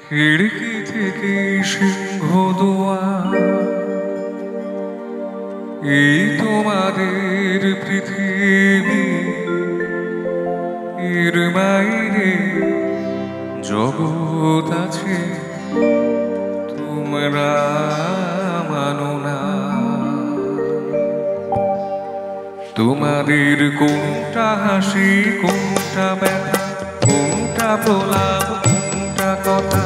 খিড়কি থেকে সিংহদুয়ার, এই তোমাদের পৃথিবী, এর বাইরে জগৎ আছে তোমরা মানো না। তোমাদের কোনটা হাসি, কোনটা ব্যথা, কোনটা প্রলাপ, কোনটা কথা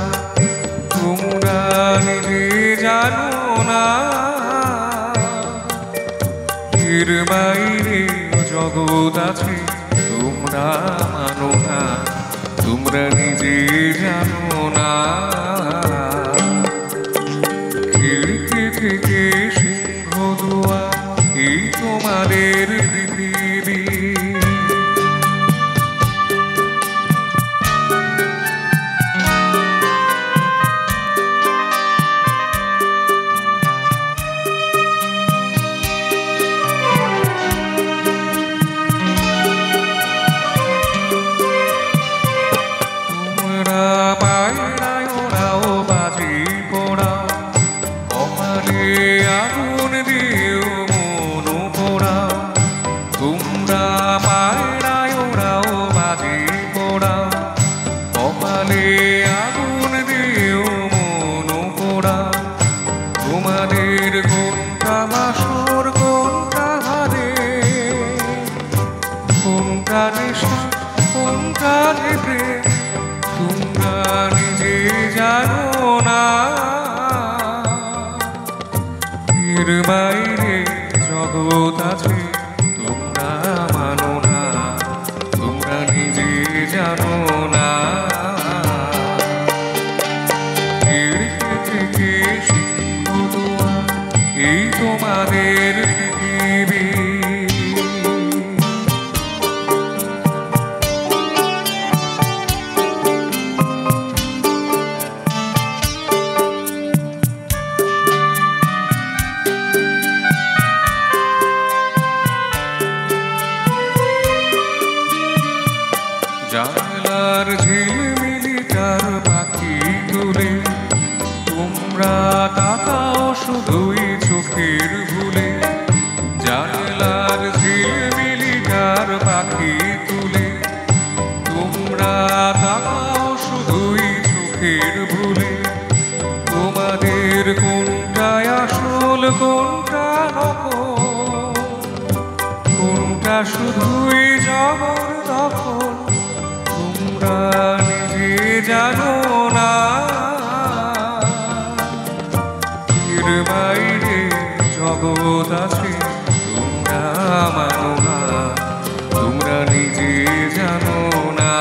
তোমরা নিজে জানো না। এর বাইরে জগৎ আছে তোমরা মানো না, তোমরা নিজে জানো না। খিড়কি থেকে সিংহদুয়ার, এই তোমাদের পৃথিবী। তোমরা পায়রায় ওরাও, বাজি পোড়াও, কপালে আগুন দিয়েও মন পোড়াও। তোমরা পায়রায় ওরাও, বাজি পোড়াও, কপালে আগুন দিয়েও মন পোড়াও। তোমাদের কোনটা বাসর, কোনটা হারে, কোনটা নেশা, কোনটা প্রেম তোমরা নিজে জানো না। এর বাইরে জগৎ আছে তোমরা মানো না, তোমরা নিজে জানো না। খিড়কি থেকে সিংহদুয়ার, এই তোমাদের পৃথিবী। জানলার ঝিলমিলিটার পাখি তুলে তোমরা তাকাও শুধুই চোখের ভুলে। জানলার ঝিলমিলিটার পাখি তুলে তোমরা তাকাও শুধুই চোখের ভুলে। তোমাদের কোনটায় আসল, কোনটা নকল, কোনটা শুধুই জবরদখল তোমরা নিজে জানো না। এর বাইরে জগৎ আছে তোমরা মানো না, তোমরা নিজে জানো না।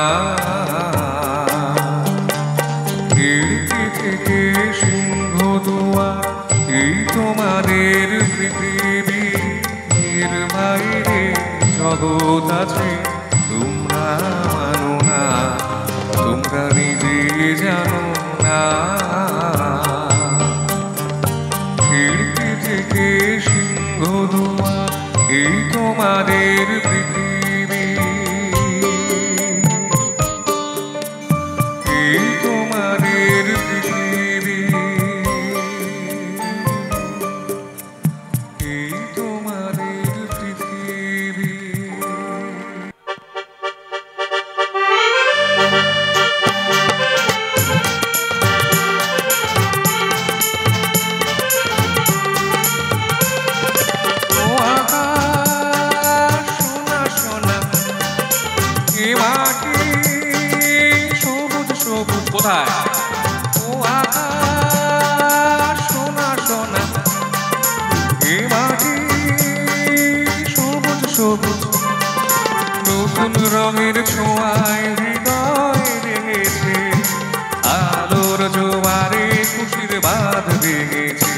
খিড়কি থেকে সিংহদুয়ার, এই তোমাদের পৃথিবী। এর বাইরে জগৎ আছে তোমরা মানো না, তোমরা নিজে জানো না। খিড়কি থেকে সিংহদুয়ার, এই তোমাদের পৃথিবী, এই তোমাদের পৃথিবী, এই তোমাদের পৃথিবী। কোথায় ও আকাশ সোনা সোনা, এ মাটি সবুজ সবুজ। নতুন রঙের ছোঁয়ায় হৃদয় রেঙেছে, আলোর জোয়ারে খুশির বাঁধ ভেঙেছে।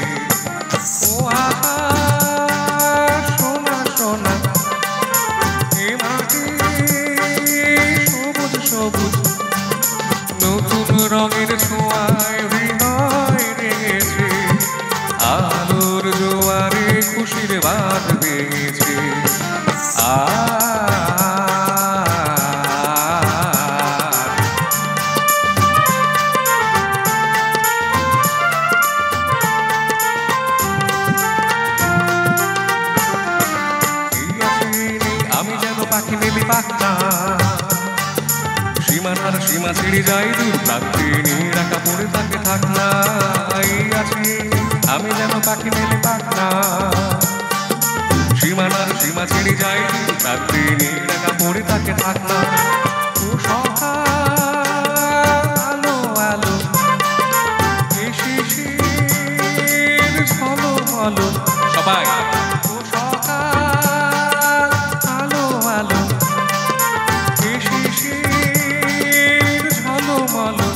ও আকাশ সোনা সোনা, এ মাটি সবুজ সবুজ। নতুন রঙের ছোঁয়ায় হৃদয় রেঙেছে, আলোর জোয়ারে খুশির বাঁধ ভেঙেছে। সীমানার সীমা ছেড়ে যাই দূর প্রান্তে নিরাকা পড়ে থাকে থাক না এই আছে আমি যেন পাখি মেলে পাক না সীমানার সীমা ছেড়ে যাই দূর প্রান্তে নিরাকা পড়ে থাকে থাক না ও সকাল আলো আলো এ শিশির ঝলমলো সবাই ও সকাল আলো আলো এ শিশির ঝলমলো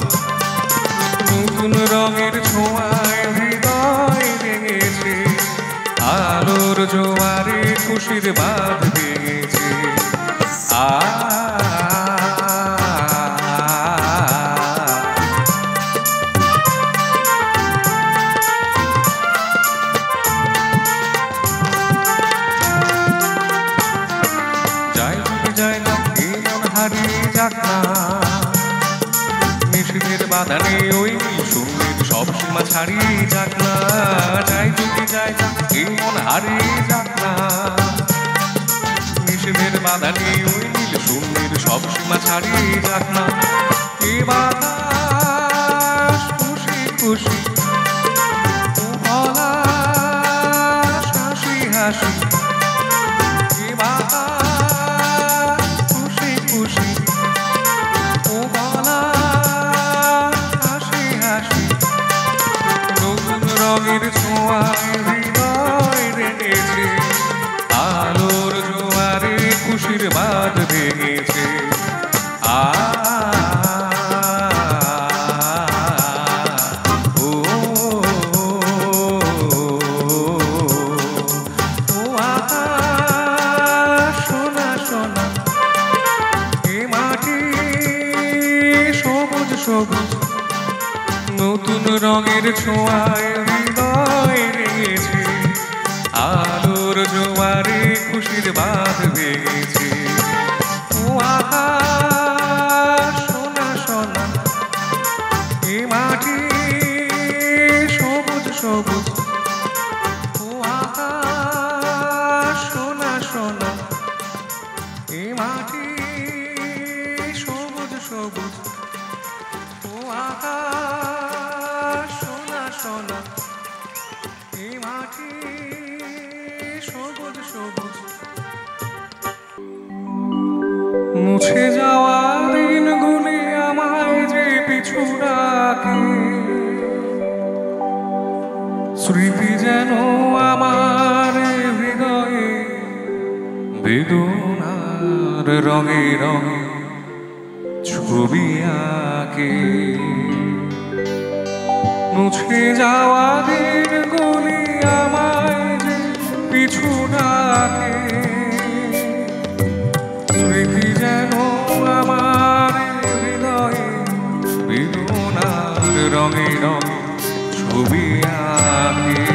নতুন রঙের ছোঁয়ায় হৃদয় ভেঙেছে আলোর জোয়ারে খুশির বাঁধ ভেঙেছে যায় না এই মন হারিয়ে যাক না নিষেধের বাধা নেই ওই শূন্যের সব সীমা ছাড়িয়ে যাক না যাই যদি যায় না এই মন হারিয়ে যাক না নিষেধের বাধা নেই ওই নীল শূন্যের সব সীমা ছাড়িয়ে যাক না এ বাতাস খুশি খুশি ও পলাশ হাসি হাসি এ বাতাস খুশি খুশি ও পলাশ হাসি হাসি নতুন রঙের ছোঁয়ায় হৃদয় রেখেছে আলোর জোয়ারে খুশির বাঁধ ভেঙেছে সোনা সোনা এ মাটি সবুজ সবুজ নতুন রঙের ছোঁয়ায় হৃদয় রেঙেছে আলোর জোয়ারে খুশির বাঁধ ভেঙেছে ও আকাশ সোনা সোনা এ মাটি সবুজ সবুজ ও আকাশ সোনা সোনা এ মাটি সবুজ সবুজ ও আকাশ সোনা সোনা এ মাটি সবুজ সবুজ মুছে যাওয়া দিনগুলি আমায় যে পিছু ডাকে স্মৃতি যেন আমার হৃদয়ে বেদনার রঙে রঙে ছবি আঁকে মুছে যাওয়া দিনগুলি আমায় যে পিছু ডাকে স্মৃতি যেন আমার হৃদয়ে বেদনার রঙে রঙে ছবি আঁকে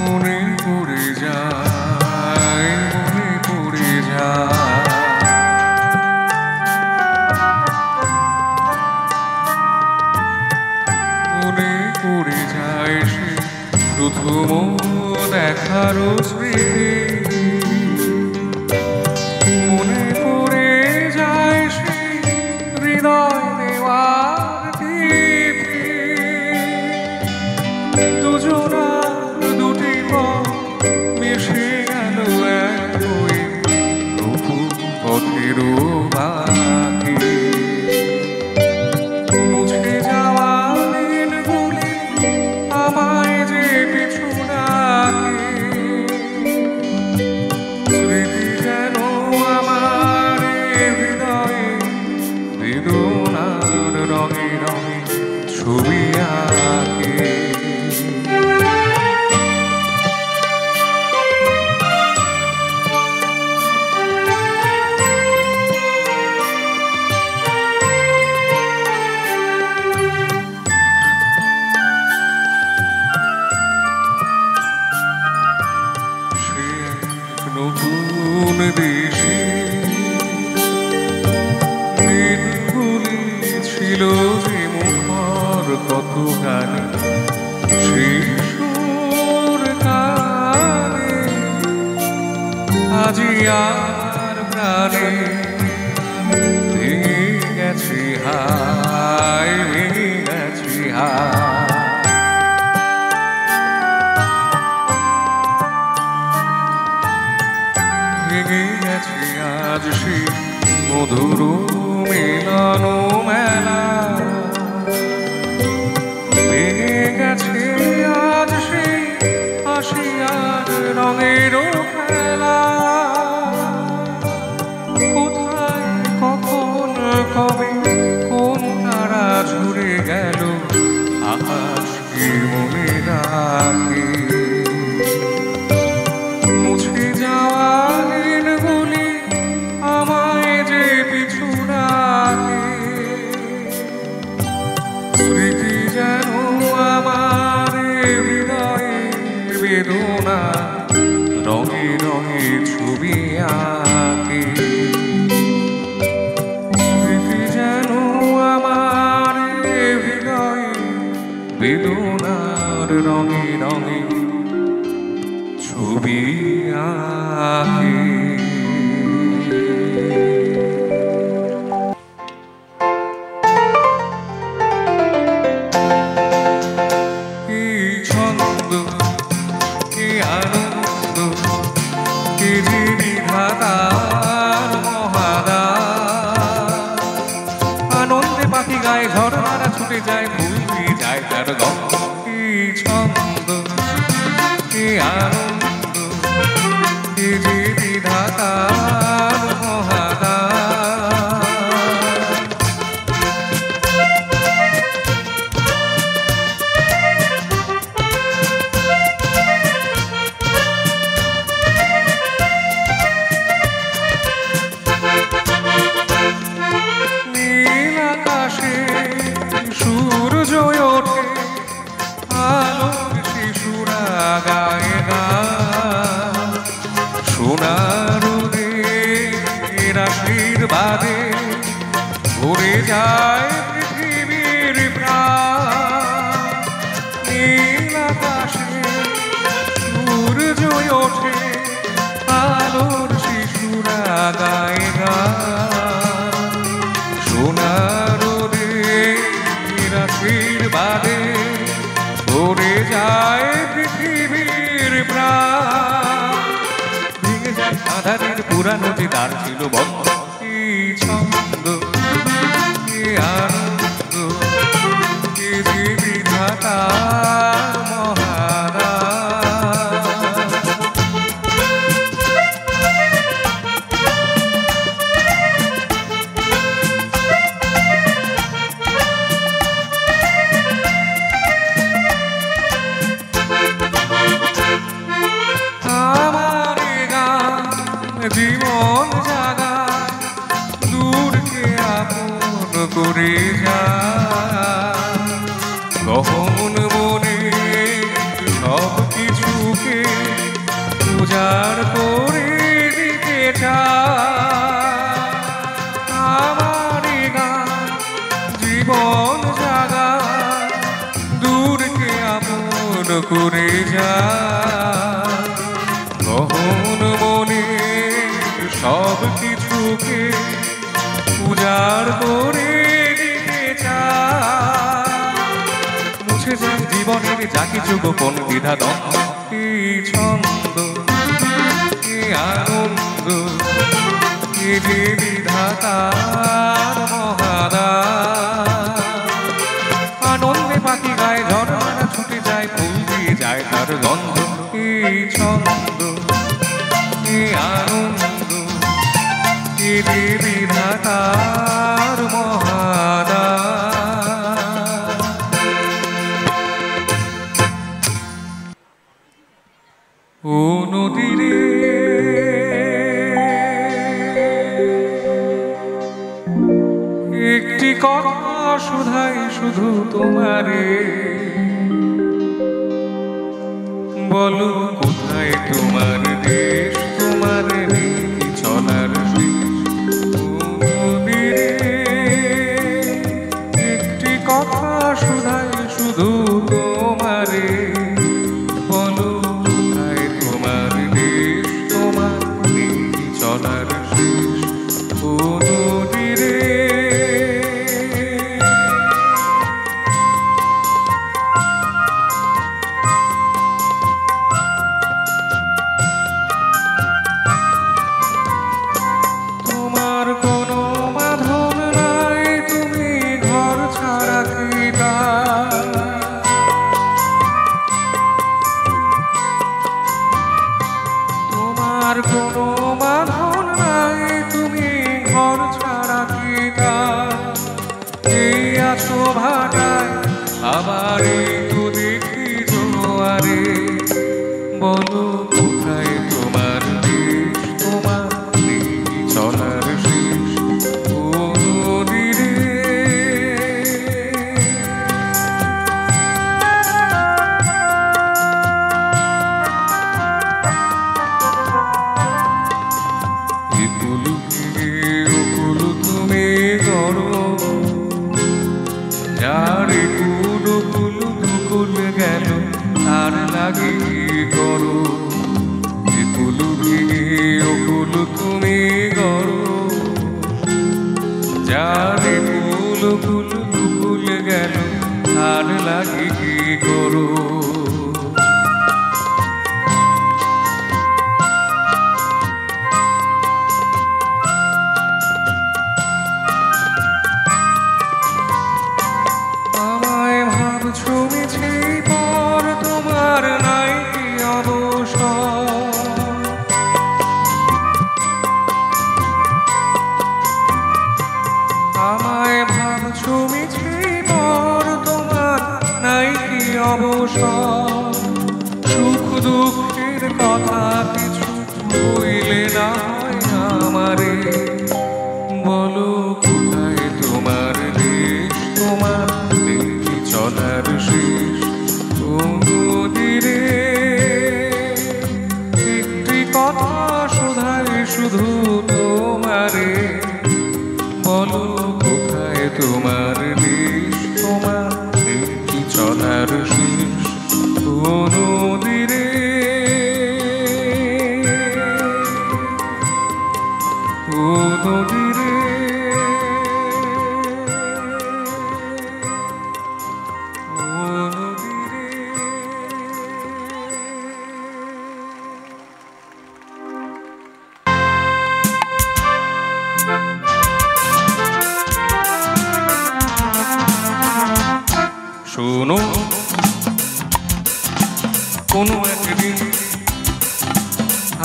মনে পড়ে যায় মনে পড়ে যায় আর প্রাণে ভেঙে গেছি হায়, ভেঙে গেছি হায়। ভেঙে গেছি আজ সেই মধুর মিলন মেলা, ভেঙে গেছে আজ সেই হাসি আর রঙের খেলা। কোথায় কখন কবে কোন তারা ঝরে গেল, আকাশ কি মনে রাখে? মুছে যাওয়া দিনগুলি আমায় যে পিছু রাখে, স্মৃতি যেন আমার হৃদয়ে বেদনা রঙে রঙে ছবি আঁকে। স্মৃতি যেন আমার হৃদয়ে বেদনার রঙে রঙে ছবি আঁকে। কি ছন্দ, কি আনন্দ, কি বিধাতার মহাদান। আনন্দে পাখি গায়ে ঝড়ারা ছুটে যায়, ভুলি যায় তার গন্ধ। কি ছন্দ, কি আনন্দ, কি বিধাতার মহাদান। নীল আকাশে সূর্য ওঠে, আলোর শিশুরা গায়ে গান। সোনার আশীর্বাদে ভরে যায় পৃথিবীর প্রাণ। নীল আকাশে সূর্য ওঠে, আলোর শিশুরা গায়ে গান। সোনার আশীর্বাদে ভরে যায় পৃথিবীর প্রাণ। ভেঙে যায় আধারের পুরানো যে দ্বার ছিল বন্ধ। কি ছন্দ, কি আনন্দ, কি বিধাতার মহাদান। জীবন জাগা দূরকে আপন করে যায়, গহন মনে সব কিছুকে উজাড় করে দিতে চায়। আমার গান জীবন জাগা দূরকে আপন করে যায়, গহন মনে সব কিছুকে উজাড় করে দিতে চায়। মুছে যায় জীবনের যা কিছু গোপন দ্বিধা দ্বন্দ্ব। কি ছন্দ, কি আনন্দ, কি বিধাতার মহাদান। আনন্দে পাখি গায়ে ঝড়ারা ছুটে যায়, ফুল দিয়ে যায় তার গন্ধ। কি ছন্দ, কি আনন্দ, কি বিধাতার মহাদান। ও নদীরে একটি কথা শুধাই শুধু তোমারে, বলো কোথায় তোমার দেশ, তোমার নীতি চলার শেষ। একটি কথা শুধাই শুধু তোমারে, বলো কোথায় তোমার দেশ, তোমার নীতি যারে ফুল ফুল ফুল গেল আর লাগে কি করো আমায় ভাবছো মিছে পর তোমার নাই কি অবসর আমায় ভাবছো মিছে পর তোমার নাই কি অবসর সুখ দুঃখের কথা কিছু হইলে না হয় আমারে বলো কোথায় তোমার দেশ তোমার দেখি চলার শেষ নদীরে একটি কথা শোধায় শুধু তোমারে বলো কোথায় তোমার দেশ তোমার দেখি চলার শেষ নদীরে নদীরে শোনো কোনো একদিন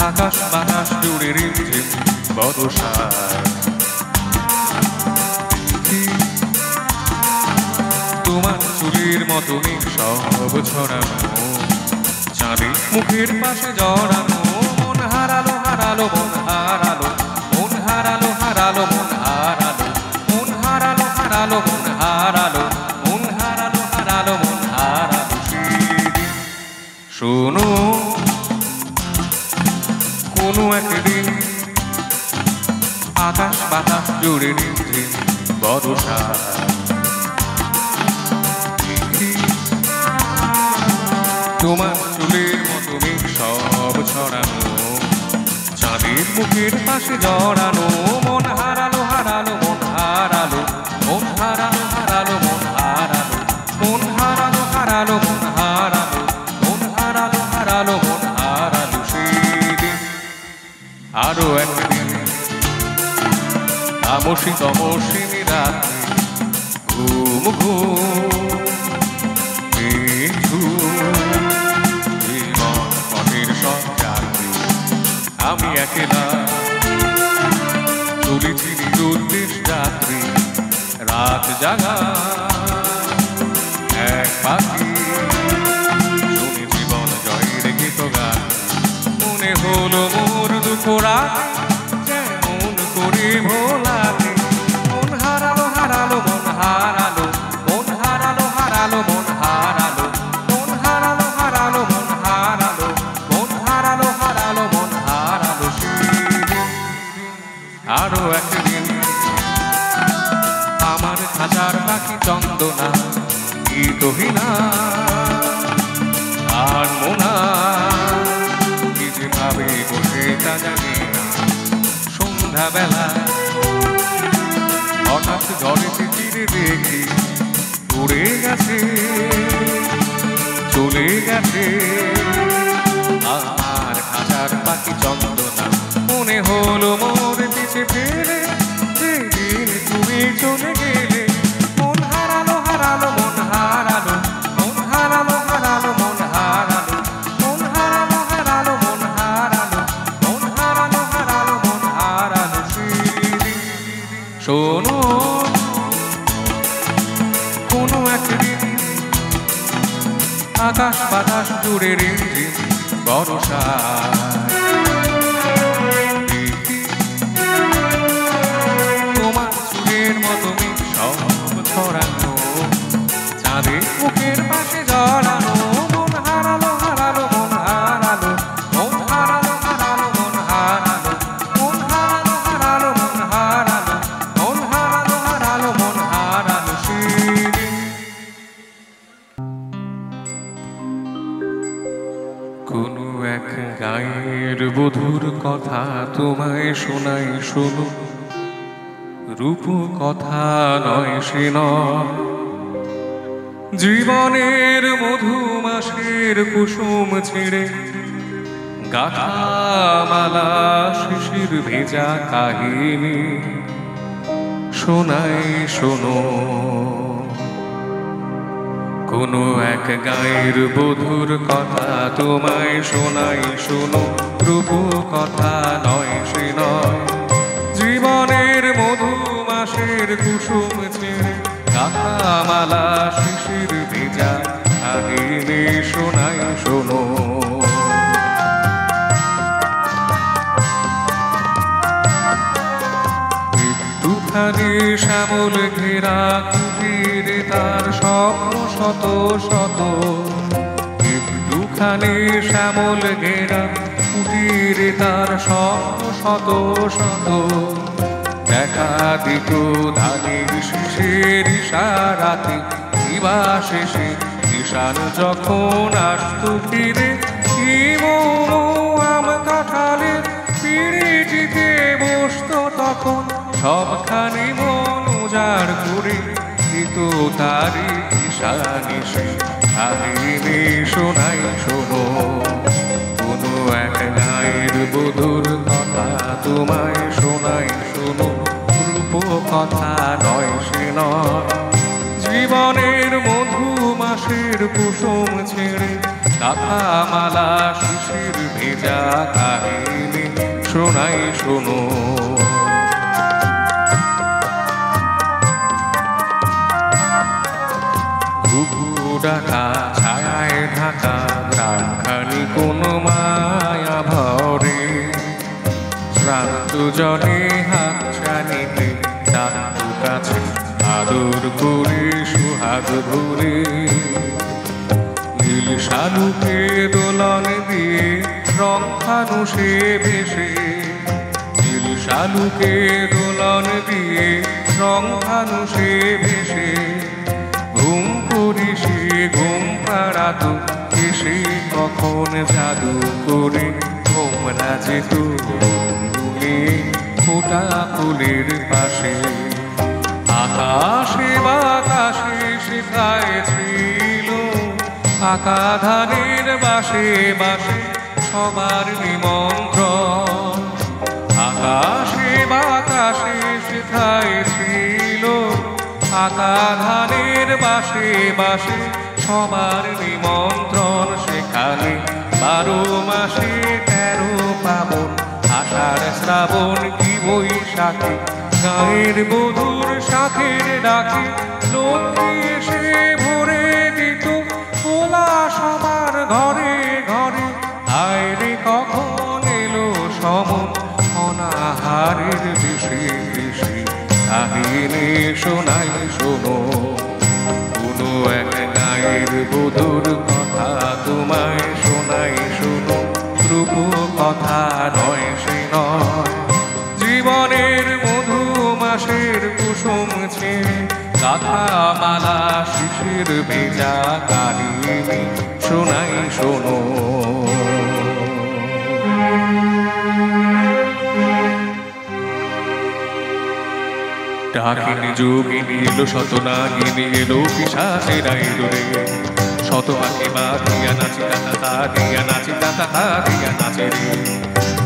আকাশ বাতাস জুড়ে রিমঝিম বর্ষায় তোমার চুলের মতনই সব ছড়ানো চাঁদের মুখের পাশে জড়ানো মন হারালো হারালো মন হারালো মন হারালো হারালো মন হারালো মন হারালো হারালো মন হারালো মন হারালো হারালো মন হারালো সেদিন শোনো কোনো একদিন আকাশ বাতাস জুড়ে রিমঝিম বর্ষা তোমার চুলের মতনই সব ছড়ানো চাঁদের মুখের পাশে জড়ানো মন হারালো হারালো মন হারালো মন হারালো হারালো মন হারালো মন হারালো হারালো মন হারালো মন হারালো হারালো মন হারালো সেদিন আরো একদিন তামসী তমসিনী রাত্রি ঘুম ঘুম আমি একলা চলেছি নিরুদ্দেশ যাত্রী রাত জাগা এক পাখি শুনে জীবন জয়ের গীত গান মনে হলো মোর দুঃখ রাতে যেমন করে ভোলাতে মন হারালো হারালো মন হারালো মন হারালো হারালো মন হারালো মন হারালো হারালো মন হারালো মন হারালো হারালো মন হারালো আরো একদিন আমার খাঁচার পাখি চন্দনা গীতহীনা আর মোনা কি যে ভাবে বসে তা জানি না সন্ধ্যাবেলা হঠাৎ ঘরেতে চিরে দেখি উড়ে গেছে চলে গেছে আমার খাঁচার পাখি চন্দনা মনে হলো মোর পিছে ফেলে যেদিন তুমি চলে গেলে মন হারালো হারালো মন হারালো মন হারালো হারালো মন হারালো মন হারালো হারালো মন হারালো মন হারালো হারালো মন হারালো সেদিন শোনো কোনো একদিন আকাশ বাতাস জুড়ে রিমঝিম বর্ষা তোমার চুলের মতনই সব ছড়ানো চাঁদের মুখের পাশে জড়ানো মন হারালো হারালো মন হারালো মন হারালো হারালো মন হারালো মন হারালো হারালো মন হারালো মন হারালো হারালো মন হারালো সেদিন কোনো এক গায়ের বধুর কথা তোমায় শোনাই শোনো রূপ কথা নয় সে নয়, জীবনের মধুমাসের কুসুম ছিঁড়ে গাথা মালা শিশির ভেজা কাহিনী শোনাই শোনো। কোনো এক গায়ের বধুর কথা তোমায় শোনাই শোনো, রূপ কথা নয় সে নয়, জীবনের মধুমাসের কুসুম ছেড়ে গাথা মালা শিশির ভেজা কাহিনী শোনাই শোনো। একটুখানি শ্যামল ঘেরা কুটিরে তার স্বপ্ন শত শত, একটুখানি শ্যামল ঘেরা কুটিরে তার স্বপ্ন শত শত, দেখা দিত ধানের শিশির ইশারাতে দিবা শেষে ঈশান যখন আসতো ফিরে, কি মৌন আম কাঁঠালে পিড়িটিতে বসতো তখন, সবখানি মন উজাড় করে দিত তারি ঈশানিশে কাহিনী শোনাই শোনো। কোনো এক গায়ের বধুর কথা তোমায় শোনাই শোনো, রূপ কথা নয় সে নয়, জীবনের মধুমাসের কুসুম ছেড়ে গাথা মালা শিশির ভেজা কাহিনী শোনাই শোনো। ডাকা ছায়ায় ঢাকা গ্রামখানি কোনো মায়া ভরে, শ্রান্ত জলে হাত ছানিতে ডাকু কাছে আদর করে সুহাগ ভরে, নীল শালুকে দোলন দিয়ে রং ফানুষে ভেসে, নীল শালুকে দোলন দিয়ে রং ফানুষে ভেসে, ঘুম করি সে ঘুম পাড়াতো এসে কখন জাদু করে তোমরা যেত ফোটা ফুলের পাশে, আকাশে বাতাসে শেখায় ছিল আকা ধানের বাসে বাসে সবার নিমন্ত্রণ, আকাশে বাতাসে শেখায় ছিল আকা ধানের বাসে বাসে সবার নিমন্ত্রণ, সেখানে 12 মাসে 13 পাবন, আষাঢ় শ্রাবণ কি বৈশাখে গায়ের বধুর শাখের ডাকে লক্ষ্মী এসে ভরে দিত ওলা সবার ঘরে ঘরে, আয়রে কখন এলো সমন অনাহারের বেশি বেশি কাহিনী শোনাই শোনো। কোনো এক গায়ের বধুর কথা তোমায় শোনাই শোনো, রূপ কথা নয় সে নয়, জীবনের মধুমাসের কুসুম ছেড়ে গাথা মালা শিশির ভেজা কাহিনী শোনাই শোনো। ডাকিনী যোগিনী এলো শতনাগিনী এলো পিশাচেরা এলো রে, শত আঁকি বাঁধিয়া নাচি তাতা দিয়া নাচি তাতা দিয়া নাচে রে,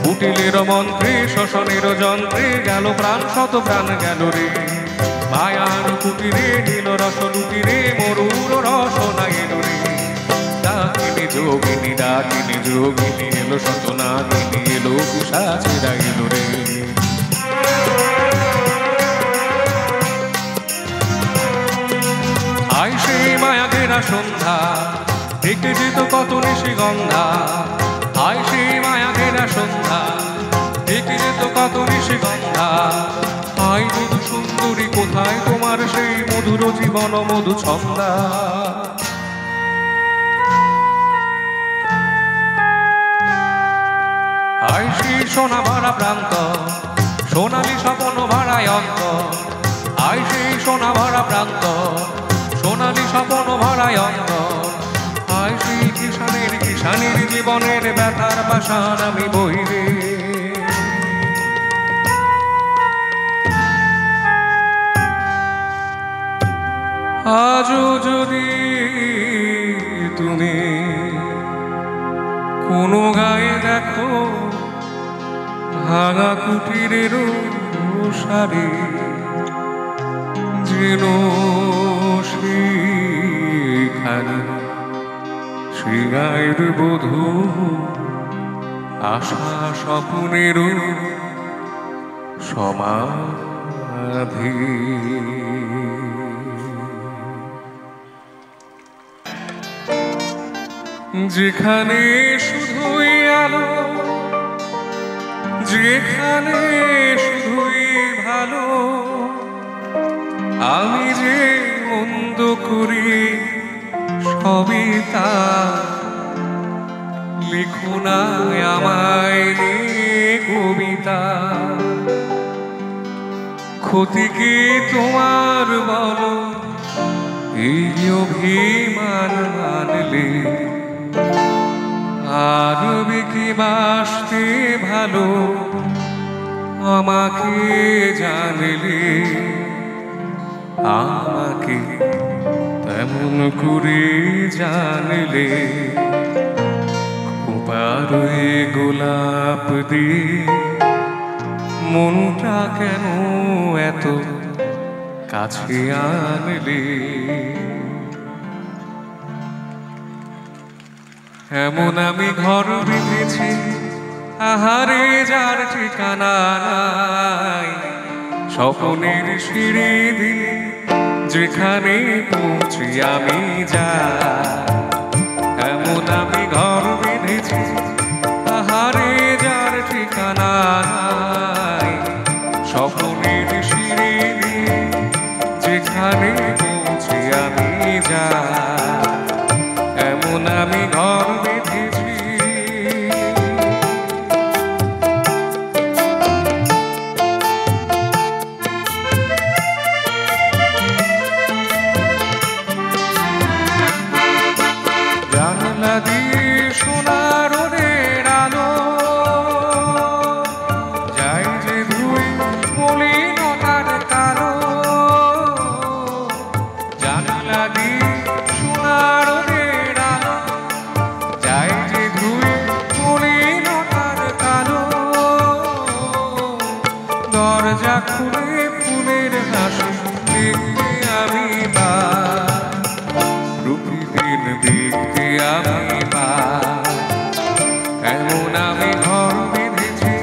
কুটিলের মন্ত্রে শোষণের যন্ত্রে গেল প্রাণ শত প্রাণ গেল রে, মায়ার কুটিরে নীল রস লুটিরে মরুর রসনা এলো রে, ডাকিনী যোগিনী এলো শতনাগিনী এলো পিশাচেরা এলো রে। আই সেই মায়া ঘেরা সন্ধ্যা দেখতে যেত কত নিশি গন্ধা, আই সেই মায়া ঘেরা সন্ধ্যা দেখতে যেত কত নিশি গন্ধা, আই মধু সুন্দরী কোথায় তোমার সেই মধুর জীবন মধু ছন্দা, আই সেই সোনা ভরা প্রান্ত সোনালি স্বপ্ন ভরায় অন্ত, আই সেই সোনা ভরা প্রান্ত সোনালি স্বপ্ন ভরায় অন্ত, আই সেই কিষানের জীবনের ব্যথার পাশান আমি বইরে, আজও যদি তুমি কোনো গায়ে দেখো ভাঙা কুটিরের সারি, যেন সেখানে সে গায়ের বধূ আশা স্বপ্নের সমাধি। যেখানে শুধুই আলো, যেখানে শুধুই ভালো, আমি যে মন্দ করি সবই তা লিখো না আমায় কবিতা। ক্ষতি কি তোমার বলো, এই অভিমান মানলে আর কি বাসতে ভালো আমাকে জানলে। আমাকে তেমন করে জানলে খোপার গোলাপ দিয়ে মনটা কেন এত কাছে আনলে। এমন আমি ঘর বেঁধেছি আহারে যার ঠিকানা নাই, স্বপ্নের সিঁড়ি দিয়ে যেখানে পৌঁছি আমি যাই। এমন আমি ঘর বেঁধেছি আহারে যার ঠিকানা নাই, স্বপ্নের সিঁড়ি দিয়ে যেখানে পৌঁছি আমি যাই। এমন আমি ঘর বেঁধেছি। জানলা দিয়ে সোনা রোদের আলো যাই যে ধুই মলিনতার কালো। জানলা দিয়ে সোনা রোদের আলো যাই যে ধুই মলিনতার কালো। দরজা খুলে ফুলের হাসি দেখতে আমি প্রতিদিন দেখতে আমি এমন আমি ঘর বেঁধেছি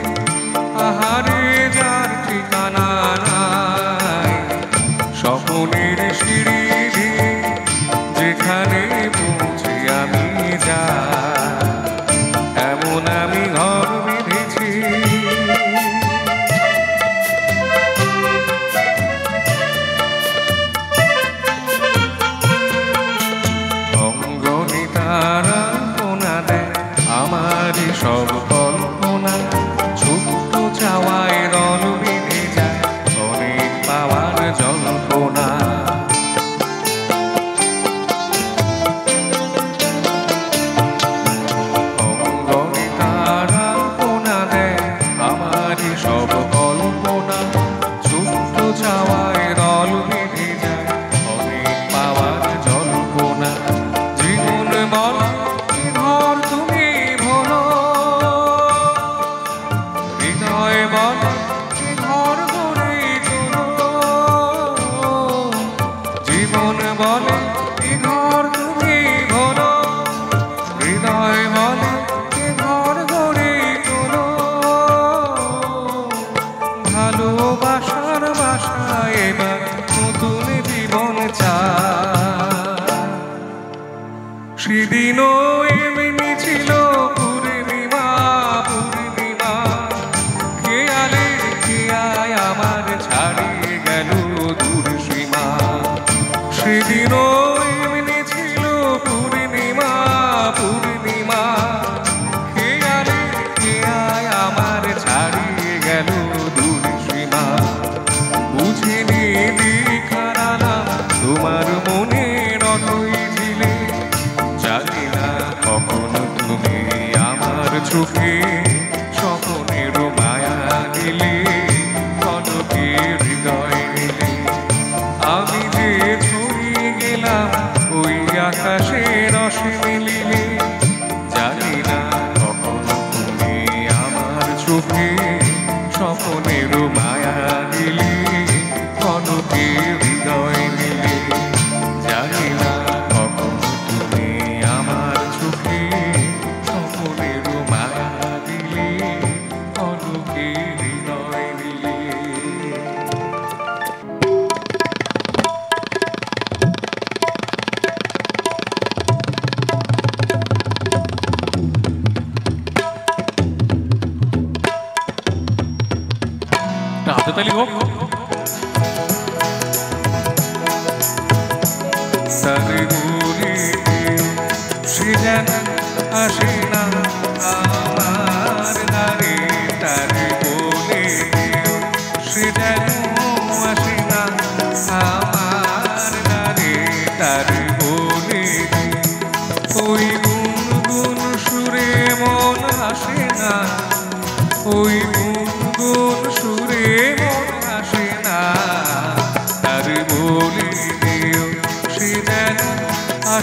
আহারে যার ঠিকানা নাই, স্বপ্নের সিঁড়ি দিয়ে যেখানে পৌঁছে আমি যাই। এমন আমি ঘর বেঁধেছি। অঙ্গনি তারা কোনা দেয় আমারই সব কল্পনা, ছোট্ট চাওয়ায় রল বেঁধে যায় অনেক পাওয়ার জল্পনা। অঙ্গনি তারা কোনা দেয় আমারই সব কল্পনা, ছোট্ট চাওয়ায় রল বেঁধে যায় অনেক পাওয়ার জল্পনা। জীবন বল ঘর তুমি ভোলো, হৃদয় বল ঘর গড়ে তোলো। জীবন বলে ঘর তুমি ভোলো, হৃদয় বলে ঘর গড়ে তোলো। ভালোবাসার বাসায় এবার নতুন জীবন চায়। সেদিনও এমনি ছিল পূর্ণিমা পূর্ণিমা, খেয়ালের খেয়ায় আমার ছাড়িয়ে গেল দূর সীমা। সেদিনও এমনি ছিল পূর্ণিমা পূর্ণিমা, খেয়ালের খেয়ায় আমার ছাড়িয়ে গেল দূর সীমা। বুঝিনি দিখারানা তোমার মনে রতই ঝিলে, জানি না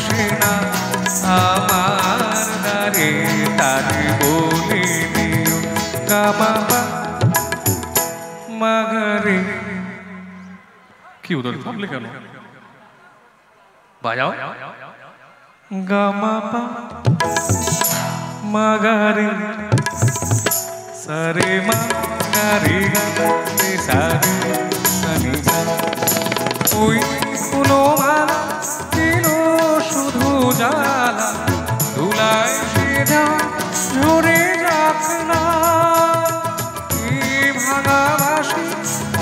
আসে না আমার দ্বারে তারে বলে দিও গা বাবা মাগারে। কি উদল থামলে কেন? বাজাও গা বাবা মাগারে সারে মাগারে রে সারে সানি গা। ওই কোনো মালা দিল শুধু জ্বালা ধুলায় সেজা ঝরে যাক না। এই ভাঙা বাসি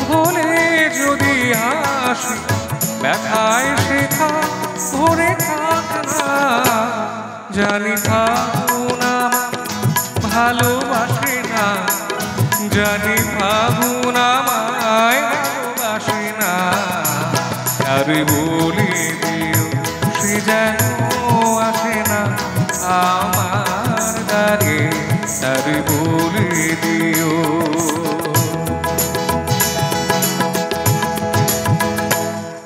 ভোলে যদি হাসি ব্যথায় শেখা ভরে থাক না। জানি ভাবনা ভালোবাসে না, জানি ভাবনা আমায় ভালোবাসে না। আরে বলে দিও সে যেন আসে না আমার দ্বারে তারে বলে দিও।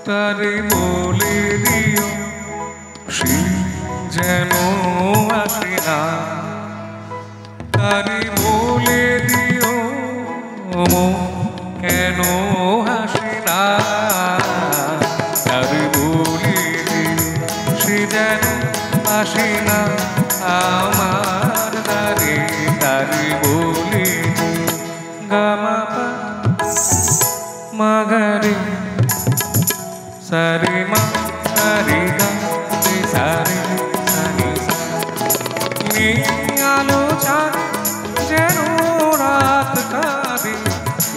তারে বলে দিও সে যেন আসে না। তারে বলে দিও কেন হাসে না। তারে বলে দিও সে যেন আসে না আমার দ্বারে তারে বলে দিও গা বাবা মাগারে সারে মা সারে গা রে সারে সানি সা। আলো চাঁদ যেন রাত কাঁদে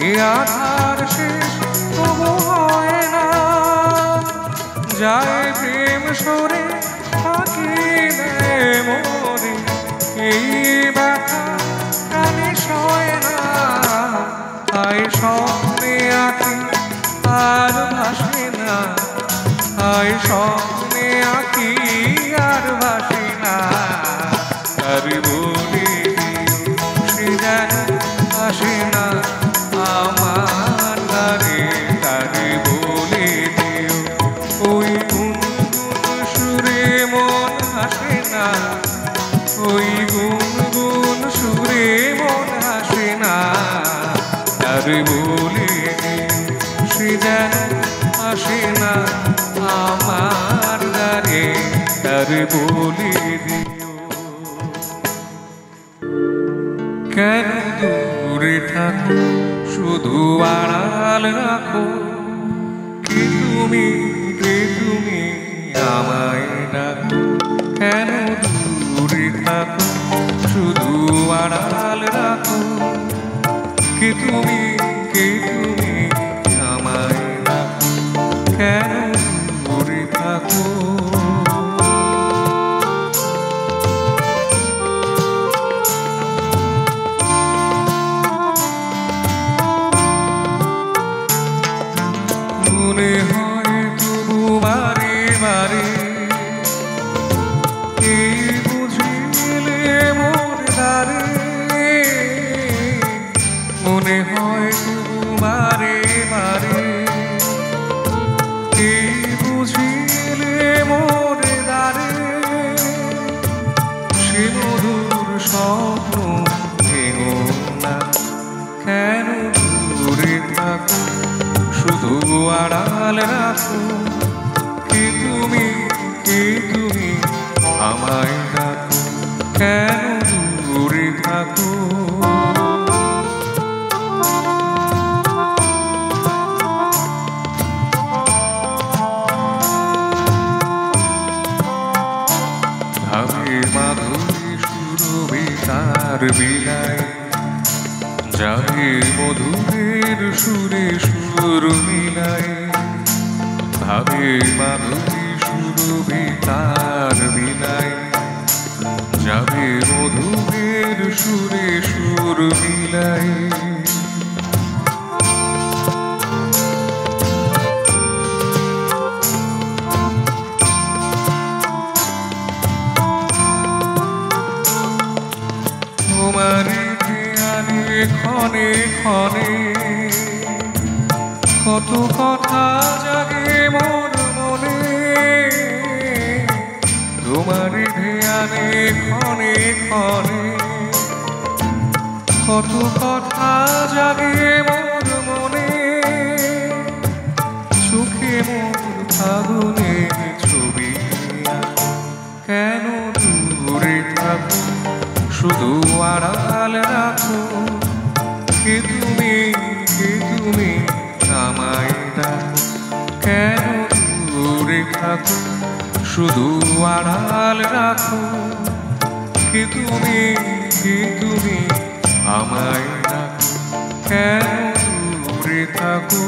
এ আধার শেষ তবু হয় না। যায় প্রেম সরে ফাঁকি দেয় মরে এই ব্যথা প্রাণে সয় না। আয় স্বপ্নে আঁকি আর ভাসে না, আয় স্বপ্নে আঁকি আর ভাসে না। তারে বলে দিও সে যেন আসে না আমার দ্বারে তারে বলে দিও। ওই গুনগুন সুরে মন হাসে না, ওই গুনগুন সুরে মন হাসে না। তারে বলে দিও সে যেন আসে না আমার দ্বারে তারে বলে দিও। কেন দূরে থাকো শুধু আড়াল রাখো, কে তুমি আমায় ডাকো। কেন দূরে থাকো শুধু আড়াল রাখো, কে তুমি আমায় ডাকো। কেন দূরে থাকো মনে হয় তবু বারে বারে এই বুঝিলে মোর দ্বারে। মনে হয় তবু বারে বারে এই বুঝিলে মোর দ্বারে। সে মধুর স্বপ্ন ভেঙো না, কেন দূরে থাকো শুধু আড়াল রাখো। কে তুমি আমায় ডাকো, কেন দূরে থাকো। ভাবে মাধুরী সুরভি তার বিলায়, যাবে মধুরের সুরে সুর মিলায়। ভাবে মাধুরী সুরভি তার বিলায়, যাবে মধুরের সুরে সুর মিলায়। তোমারে খেয়ালে ক্ষণে ক্ষণে কত কথা জাগে মোর মনে। তোমারই ধ্যানে ক্ষণে ক্ষণে কত কথা জাগে মোর মনে, চোখে মোর ফাগুনে ছবি আঁকো। কেন দূরে থাকো শুধু আড়াল রাখো, কে তুমি আমায় ডাকো। কেন দূরে থাকো শুধু আড়াল রাখো, কে তুমি আমায় ডাকো। কেন দূরে থাকো।